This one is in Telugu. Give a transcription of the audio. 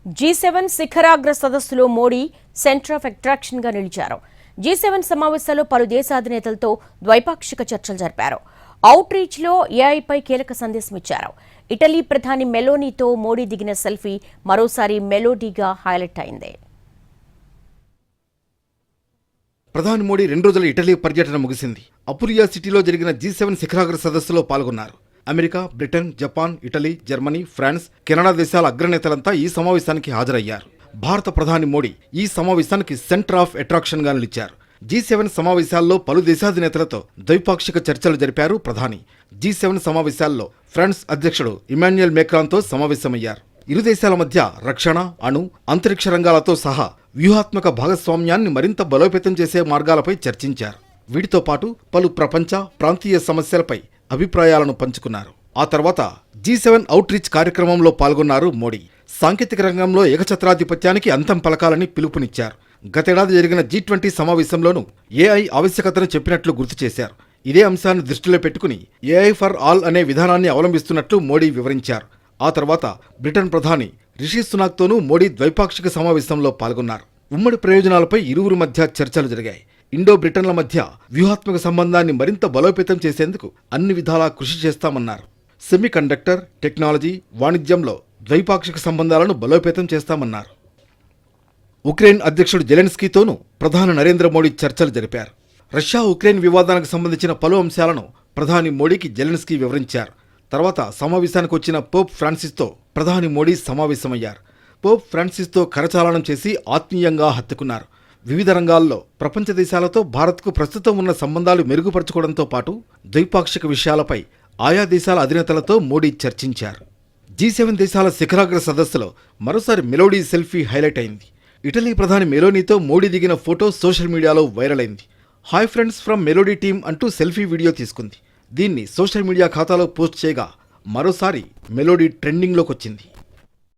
G7 శిఖరాగ్ర సదస్సులో మోడీ సెంటర్ ఆఫ్ అట్రాక్షన్ గా నిలిచారు. G7 సమావేశాల్లో పలు దేశ అధినేతలతో ద్వైపాక్షిక చర్చలు జరిపారు. అవుట్ రీచ్ లో ఏఐపై కీలక సందేశం ఇచ్చారు. ఇటలీ ప్రధాని మెలోనీతో మోడీ దిగిన సెల్ఫీ మరోసారి మెలోడీగా హైలైట్ అయింది. ప్రధాని మోడీ 2 రోజుల ఇటలీ పర్యటన ముగిసింది. అపురియా సిటీలో జరిగిన G7 శిఖరాగ్ర సదస్సులో పాల్గొన్నారు. America, Britain, Japan, Italy, Germany, France, Canada దేశాల అగ్రనేతలంతా ఈ సమావేశానికి హాజరయ్యారు. భారత ప్రధాని మోడీ ఈ సమావేశానికి సెంటర్ ఆఫ్ అట్రాక్షన్ గా నిలిచారు. G7 సమావేశాల్లో పలు దేశాధినేతలతో ద్వైపాక్షిక చర్చలు జరిపారు ప్రధాని. G7 సమావేశాల్లో ఫ్రాన్స్ అధ్యక్షుడు ఇమాన్యుయల్ మేక్రాన్తో సమావేశమయ్యారు. ఇరు దేశాల మధ్య రక్షణ, అణు, అంతరిక్ష రంగాలతో సహా వ్యూహాత్మక భాగస్వామ్యాన్ని మరింత బలోపేతం చేసే మార్గాలపై చర్చించారు. వీటితో పాటు పలు ప్రపంచ, ప్రాంతీయ సమస్యలపై అభిప్రాయాలను పంచుకున్నారు. ఆ తర్వాత G7 అవుట్ రీచ్ కార్యక్రమంలో పాల్గొన్నారు మోడీ. సాంకేతిక రంగంలో ఏకఛత్రాధిపత్యానికి అంతం పలకాలని పిలుపునిచ్చారు. గతేడాది జరిగిన G20 సమావేశంలోనూ ఏఐ ఆవశ్యకతను చెప్పినట్లు గుర్తు చేశారు. ఇదే అంశాన్ని దృష్టిలో పెట్టుకుని ఏఐ ఫర్ ఆల్ అనే విధానాన్ని అవలంబిస్తున్నట్లు మోడీ వివరించారు. ఆ తర్వాత బ్రిటన్ ప్రధాని రిషి సునాక్తోనూ మోడీ ద్వైపాక్షిక సమావేశంలో పాల్గొన్నారు. ఉమ్మడి ప్రయోజనాలపై ఇరువురు మధ్య చర్చలు జరిగాయి. ఇండో బ్రిటన్ల మధ్య వ్యూహాత్మక సంబంధాన్ని మరింత బలోపేతం చేసేందుకు అన్ని విధాలా కృషి చేస్తామన్నారు. సెమీ కండక్టర్, టెక్నాలజీ, వాణిజ్యంలో ద్వైపాక్షిక సంబంధాలను బలోపేతం చేస్తామన్నారు. ఉక్రెయిన్ అధ్యక్షుడు జెలెన్స్కీతోనూ ప్రధాని నరేంద్ర మోడీ చర్చలు జరిపారు. రష్యా ఉక్రెయిన్ వివాదానికి సంబంధించిన పలు అంశాలను ప్రధాని మోడీకి జెలెన్స్కీ వివరించారు. తర్వాత సమావేశానికి వచ్చిన పోప్ ఫ్రాన్సిస్తో ప్రధాని మోడీ సమావేశమయ్యారు. పోప్ ఫ్రాన్సిస్తో కరచాలనం చేసి ఆత్మీయంగా హత్తుకున్నారు. వివిధ రంగాల్లో ప్రపంచ దేశాలతో భారత్కు ప్రస్తుతం ఉన్న సంబంధాలు మెరుగుపరచుకోవడంతో పాటు ద్వైపాక్షిక విషయాలపై ఆయా దేశాల అధినేతలతో మోడీ చర్చించారు. G7 దేశాల శిఖరాగ్ర సదస్సులో మరోసారి మెలోడీ సెల్ఫీ హైలైట్ అయింది. ఇటలీ ప్రధాని మెలోనీతో మోడీ దిగిన ఫోటో సోషల్ మీడియాలో వైరల్ అయింది. Hi friends from melody team అంటూ సెల్ఫీ వీడియో తీసుకుంది. దీన్ని సోషల్ మీడియా ఖాతాలో పోస్ట్ చేయగా మరోసారి మెలోడీ ట్రెండింగ్లోకి వచ్చింది.